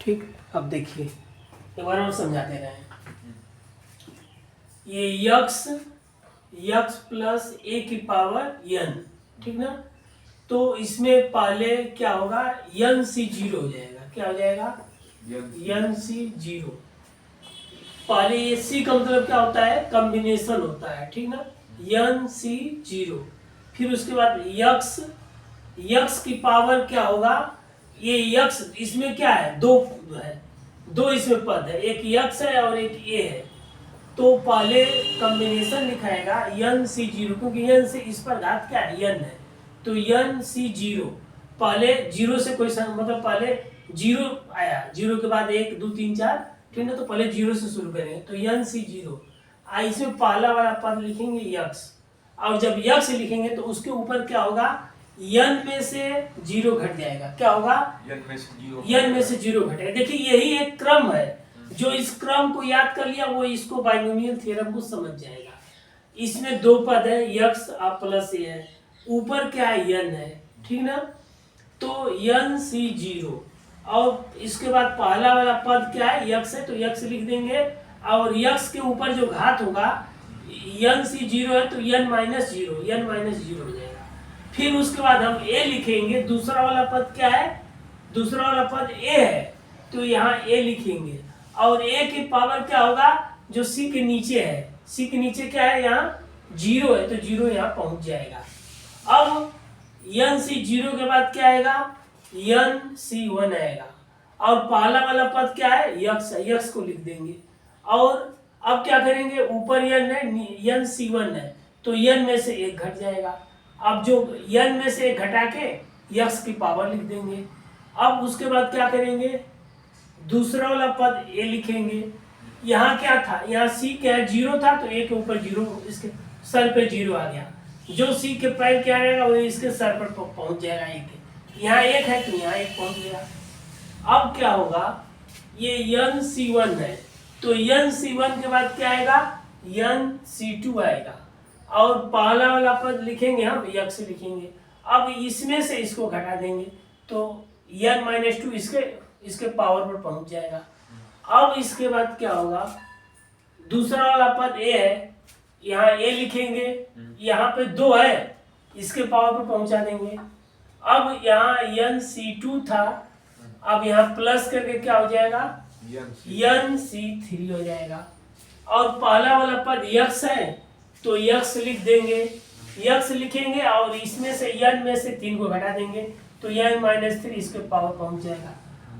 ठीक। अब देखिए एक बार और समझाते रहे। ये यक्स प्लस ए की पावर n, ठीक ना। तो इसमें पहले क्या होगा, n सी जीरो हो जाएगा। क्या हो जाएगा, n सी जीरो। पहले ये c का मतलब क्या होता है, कॉम्बिनेशन होता है, ठीक ना, n सी जीरो। फिर उसके बाद यक्स की पावर क्या होगा, ये यक्स इसमें क्या है, दो है, दो इसमें पद है, एक यक्स है और एक ए है। तो पहले कॉम्बिनेशन लिखाएगा n सी जीरो, क्योंकि n से इस पर घात क्या है, n है, तो n सी जीरो। पहले जीरो से कोई मतलब पहले जीरो आया, जीरो के बाद 1 2 3 4, ठीक है, तो पहले जीरो से शुरू करेंगे, तो n सी जीरो। इसमें पहला वाला पद लिखेंगे यक्स, और जब यक्स लिखेंगे तो उसके ऊपर क्या होगा, n में से जीरो घट जाएगा। क्या होगा, n में से जीरो घटेगा। देखिए यही एक क्रम है, जो इस क्रम को याद कर लिया वो इसको बाइनोमियल थ्योरम को समझ जाएगा। इसमें दो पद है, यक्स और प्लस ए है, ऊपर क्या है, n है, ठीक ना। तो n सी जीरो, और इसके बाद पहला वाला पद क्या है, यक्स है, तो यक्स लिख देंगे, और यक्स के ऊपर जो घात होगा n सी जीरो है, तो n माइनस जीरो हो जाएगा। फिर उसके बाद हम a लिखेंगे, दूसरा वाला पद क्या है, दूसरा वाला पद a है, तो यहाँ a लिखेंगे, और a की पावर क्या होगा, जो c के नीचे है, c के नीचे क्या है, यहाँ जीरो है, तो जीरो यहाँ पहुंच जाएगा। अब n सी जीरो के बाद क्या आएगा, n सी वन आएगा, और पहला वाला पद क्या है, यक्स को लिख देंगे। और अब क्या करेंगे, ऊपर n है, n सी वन है, तो n में से एक घट जाएगा। अब जो n में से एक घटा के यक्स की पावर लिख देंगे। अब उसके बाद क्या करेंगे, दूसरा वाला पद a लिखेंगे। यहाँ क्या था, यहाँ c क्या है, जीरो था, तो a के ऊपर जीरो, इसके सर पे जीरो आ गया। जो c के पैर क्या रहेगा वो इसके सर पर पहुंच जाएगा, एक यहाँ एक है तो यहाँ एक पहुंच गया। अब क्या होगा, ये n सी वन है, तो n सी वन के बाद क्या आएगा, n सी टू आएगा, और पहला वाला पद लिखेंगे हम, यक्स लिखेंगे। अब इसमें से इसको घटा देंगे, तो n माइनस टू इसके पावर पर पहुंच जाएगा। अब इसके बाद क्या होगा, दूसरा वाला पद a है, यहाँ a लिखेंगे, यहाँ पे 2 है, इसके पावर पर पहुंचा देंगे। अब यहाँ n सी टू था, अब यहाँ प्लस करके क्या हो जाएगा, n सी थ्री हो जाएगा। और पहला वाला पद यक्स है, तो यक्स लिख देंगे, यक्स लिखेंगे, और इसमें से n में से 3 को घटा देंगे, तो n माइनस 3 इसके पावर पहुंच जाएगा।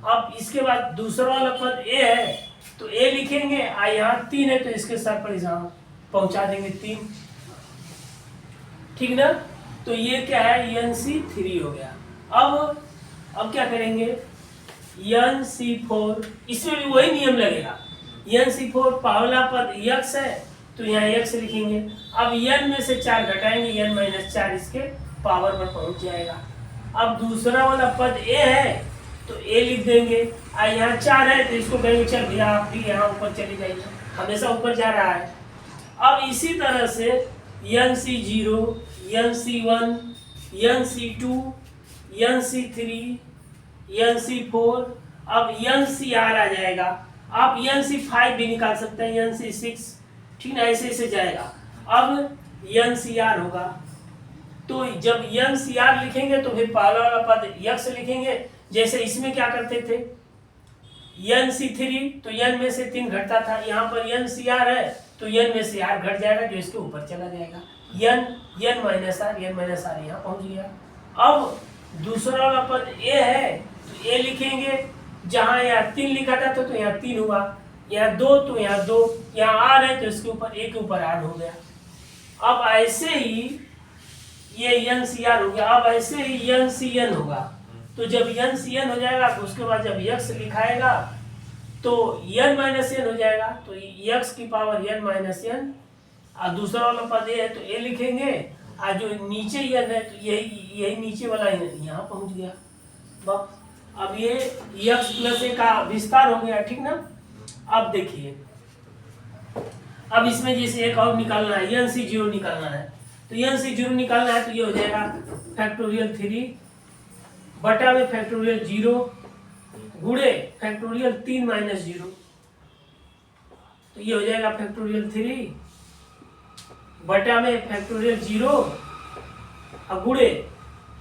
अब इसके बाद दूसरा वाला पद a है, तो a लिखेंगे, यहाँ 3 है, तो इसके सर पर यहाँ पहुंचा देंगे 3, ठीक ना। तो ये क्या है, n सी थ्री हो गया। अब क्या करेंगे, n सी फोर, इसमें भी वही नियम लगेगा, n सी फोर पहला पद यक्स है, तो यहाँ यक्स लिखेंगे। अब n में से 4 घटाएंगे, n माइनस 4 इसके पावर पर पहुंच जाएगा। अब दूसरा वाला पद a है, तो a लिख देंगे, यहाँ 4 है, तो इसको कहेंगे चल भैया आप भी यहाँ ऊपर चले जाइए, हमेशा ऊपर जा रहा है। अब इसी तरह से n C zero, n C one, n C two, n C three, n C four, अब n सी आर आ जाएगा। आप n सी फाइव भी निकाल सकते हैं, n सी सिक्स, ठीक ना, ऐसे ऐसे जाएगा। अब n सी आर होगा, तो जब n सी आर लिखेंगे तो फिर पहला वाला पद यक्स लिखेंगे, जैसे इसमें क्या करते थे, n सी थ्री, तो n में से 3 घटता था, यहाँ पर n सी आर है, तो n में से r घट जाएगा, जो इसके ऊपर चला जाएगा, n माइनस आर यहाँ पहुंच गया। अब दूसरा वाला पद a है, तो a लिखेंगे, जहाँ यहाँ 3 लिखा था तो यहाँ 3 हुआ, यहाँ 2 तो यहाँ 2, यहाँ r है तो इसके ऊपर a के ऊपर r हो गया। अब ऐसे ही ये n सी आर हो गया। अब ऐसे ही n सी एन होगा, तो जब n सी एन हो जाएगा तो उसके बाद जब यक्स लिखाएगा तो n माइनस एन हो जाएगा, तो यक्स की पावर n माइनस एन, और दूसरा वाला पद ए है तो a लिखेंगे, और जो नीचे n है तो यही नीचे वाला यहाँ पहुंच गया। अब ये यक्स प्लस ए का विस्तार हो गया, ठीक ना। अब देखिए, अब इसमें जैसे एक और निकालना है, n सी जीरो निकालना है, तो n सी जीरो निकालना है, तो ये हो जाएगा फैक्टोरियल 3 बटा में फैक्टोरियल 0 गुणे फैक्टोरियल 3 माइनस 0, तो ये हो जाएगा फैक्टोरियल 3 बटा में फैक्टोरियल 0 और गुणे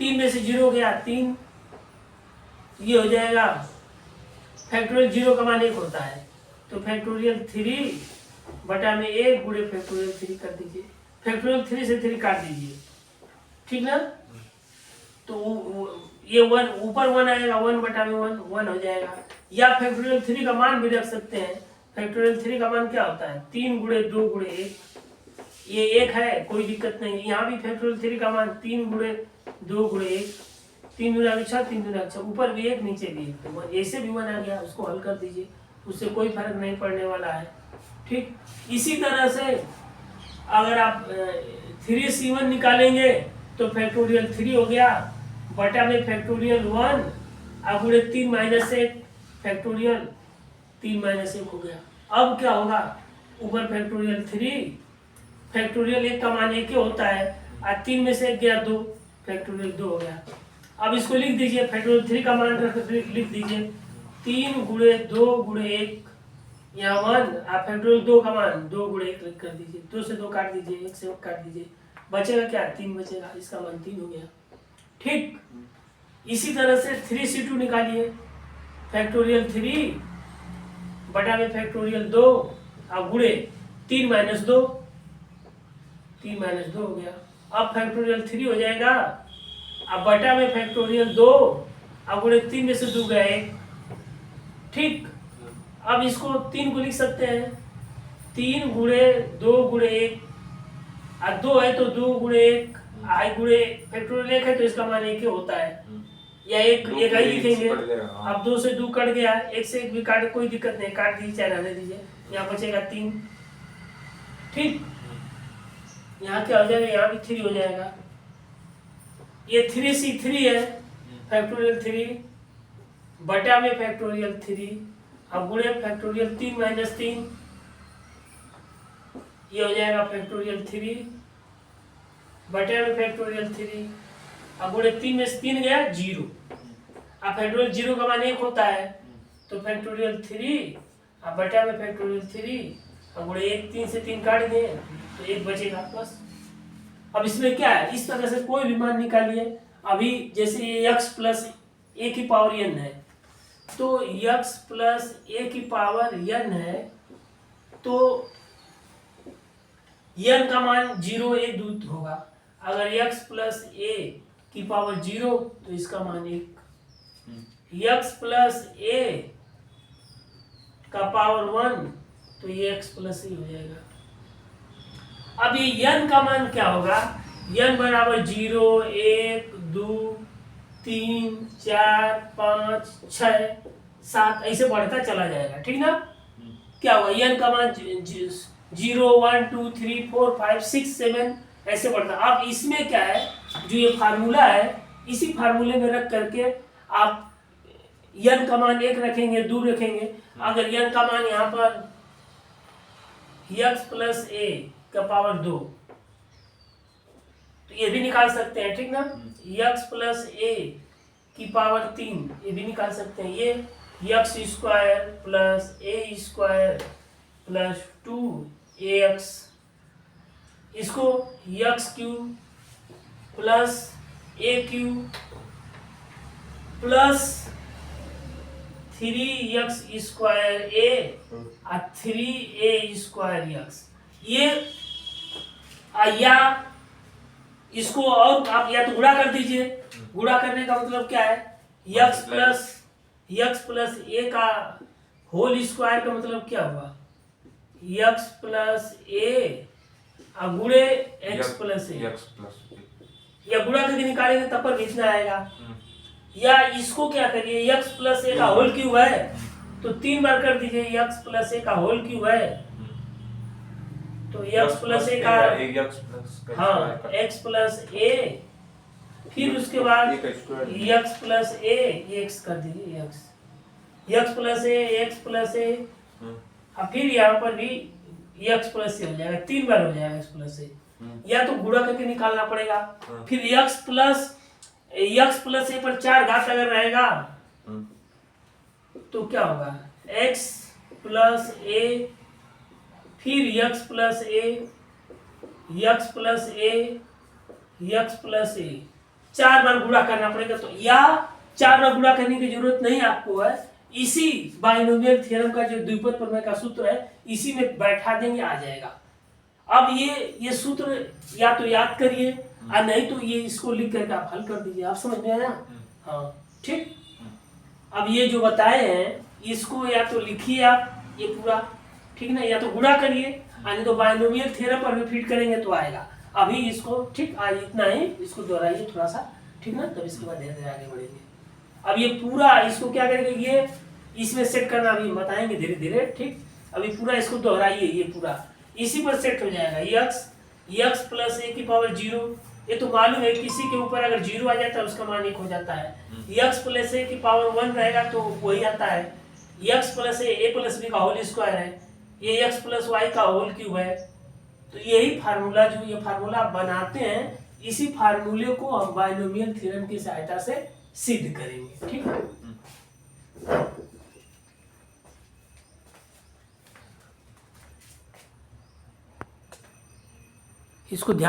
3 में से 0 गया 3, ये हो जाएगा फैक्टोरियल 0 का मान 1 होता है, तो फैक्टोरियल 3 बटा में 1 गुणे फैक्टोरियल 3 कर दीजिए, फैक्टोरियल 3 से 3 काट दीजिए, ठीक ना। तो ये 1 ऊपर 1 आएगा, 1 बटा में 1 1 हो जाएगा। या फैक्टोरियल 3 का मान भी रख सकते हैं। फैक्टोरियल 3 का मान क्या होता है 3 गुणे 2 गुणे 1, ये 1 है, कोई दिक्कत नहीं। यहाँ भी फैक्टोरियल 3 का मान 3 गुणे 2 गुणे 1, 3 गुना 6 3 गुना 6, ऊपर भी 1 नीचे भी 1, तो ऐसे भी 1 आ गया, उसको हल कर दीजिए, उससे कोई फर्क नहीं पड़ने वाला है, ठीक। इसी तरह से अगर आप 3C1 निकालेंगे तो फैक्टोरियल 3 हो गया बटा में फैक्टोरियल 1 और गुणे 3 माइनस 1 फैक्टोरियल 3 माइनस 1 हो गया। अब क्या होगा, ऊपर फैक्टोरियल 3, फैक्टोरियल 1 का मान 1 होता है और 3 में से 1 गया 2, फैक्टोरियल 2 हो गया। अब इसको लिख दीजिए, फैक्टोरियल 3 का मान लिख दीजिए 3 गुणे 2 गुणे 1, यहाँ 1 और फैक्टोरियल 2 का मान 2 गुणे 1 लिख कर दीजिए, 2 से 2 काट दीजिए, 1 से 1 काट दीजिए, बचेगा क्या 3 बचेगा, इसका मान 3 हो गया, ठीक। इसी तरह से 3C2 निकालिए, फैक्टोरियल 3 बटा में फैक्टोरियल 2 और गुणे 3 माइनस 2, 3 माइनस 2 हो गया। अब फैक्टोरियल 3 हो जाएगा, अब बटा में फैक्टोरियल 2 और गुणे 3 में से 2 गया 1, ठीक। अब इसको 3 को लिख सकते हैं, 3 गुणे 2 गुणे 1 और 2 है तो 2 गुणे 1 आई गुणे फैक्टोरियल 1 है तो इसका मान 1 होता है, या 1 ही लिखेंगे। अब 2 से 2 कट गया, 1 से 1 भी काटे, कोई दिक्कत नहीं, काट दीजिए चाहे रहने दीजिए, यहाँ बचेगा 3, ठीक। यहाँ क्या हो जाएगा, यहाँ भी 3 हो जाएगा। ये 3C3 है, फैक्टोरियल 3 बटा में फैक्टोरियल 3 अब गुणे फैक्टोरियल 3 माइनस 3, ये हो जाएगा फैक्टोरियल 3 बटा में फैक्टोरियल 3 अब गुणे 3 में से 3 गया 0, अब फैक्टोरियल 0 का मान 1 होता है, तो फैक्टोरियल 3 अब बटा में फैक्टोरियल 3 अब गुणे 1, 3 से 3 काट दिए तो 1 बचेगा बस। अब इसमें क्या है, इस तरह से कोई भी मान निकालिए। अभी जैसे x प्लस ए की पावर n है, तो x प्लस ए की पावर n है, तो n का मान 0 1 2 होगा। अगर x प्लस ए की पावर 0 तो इसका मान 1, x प्लस ए का पावर 1 तो ये x प्लस ए हो जाएगा। अब ये n का मान क्या होगा, n बराबर 0 1 2 3 4 5 6 7 ऐसे बढ़ता चला जाएगा, ठीक ना। क्या होगा, n का मान 0 1 2 3 4 5 6 7 ऐसे बढ़ता। अब इसमें क्या है, जो ये फार्मूला है, इसी फार्मूले में रख करके आप n का मान 1 रखेंगे, 2 रखेंगे। अगर n का मान यहाँ पर x प्लस ए का पावर 2 तो ये भी निकाल सकते हैं, ठीक ना। x प्लस ए की पावर 3 ये भी निकाल सकते हैं। ये x स्क्वायर प्लस ए स्क्वायर प्लस 2ax, इसको x क्यूब प्लस ए क्यूब प्लस 3x स्क्वायर ए और 3a स्क्वायर x, ये या इसको और आप या तो गुणा कर दीजिए। गुणा करने का मतलब क्या है, x प्लस ए का होल स्क्वायर का मतलब क्या हुआ, x प्लस ए और गुणे x प्लस ए, या गुणा करके निकालेंगे तब पर इतना आएगा। या इसको क्या करिए, x प्लस ए का होल क्यूब है तो 3 बार कर दीजिए, x प्लस ए का होल क्यूब है तो x प्लस ए का हाँ x प्लस ए, फिर उसके बाद x प्लस ए x कर दीजिए, x प्लस ए x प्लस ए, अब फिर यहाँ पर भी x प्लस ए हो जाएगा, 3 बार हो जाएगा x प्लस ए। या तो गुणा करके निकालना पड़ेगा। फिर x प्लस ए पर 4 घात अगर रहेगा तो क्या होगा x प्लस ए, फिर x प्लस ए, x प्लस ए, x प्लस ए, 4 बार गुणा करना पड़ेगा। तो या 4 बार गुणा करने की जरूरत नहीं आपको है, इसी बाइनोमियल थ्योरम का जो द्विपद प्रमेय का सूत्र है इसी में बैठा देंगे, आ जाएगा। अब ये सूत्र या तो याद करिए और नहीं तो ये इसको लिख करके आप हल कर दीजिए। आप समझ में आया? हाँ ठीक। अब ये जो बताए हैं इसको या तो लिखिए आप ये पूरा, ठीक ना, या तो गुणा करिए, नहीं तो बाइनोमियल थ्योरम पर भी फिट करेंगे तो आएगा। अभी इसको ठीक, आज इतना ही, इसको दोहराइए थोड़ा सा, ठीक ना, तब इसके बाद धीरे धीरे आगे बढ़ेंगे। अब ये पूरा इसको क्या करेंगे, ये इसमें सेट करना अभी बताएंगे धीरे धीरे, ठीक। अभी पूरा इसको दोहराइए, ये पूरा इसी पर सेट हो जाएगा। x प्लस ए की पावर 0, ये तो मालूम है किसी के ऊपर अगर 0 आ जाता है उसका मान 1 हो जाता है। x प्लस ए की पावर 1 रहेगा तो वही आता है। x प्लस ए प्लस बी का होल स्क्वायर है, ये x प्लस वाई का होल क्यूब है। तो यही फार्मूला, जो ये फार्मूला बनाते हैं, इसी फार्मूले को हम बाइनोमियल थ्योरम की सहायता से सिद्ध करेंगे, ठीक है। इसको ध्यान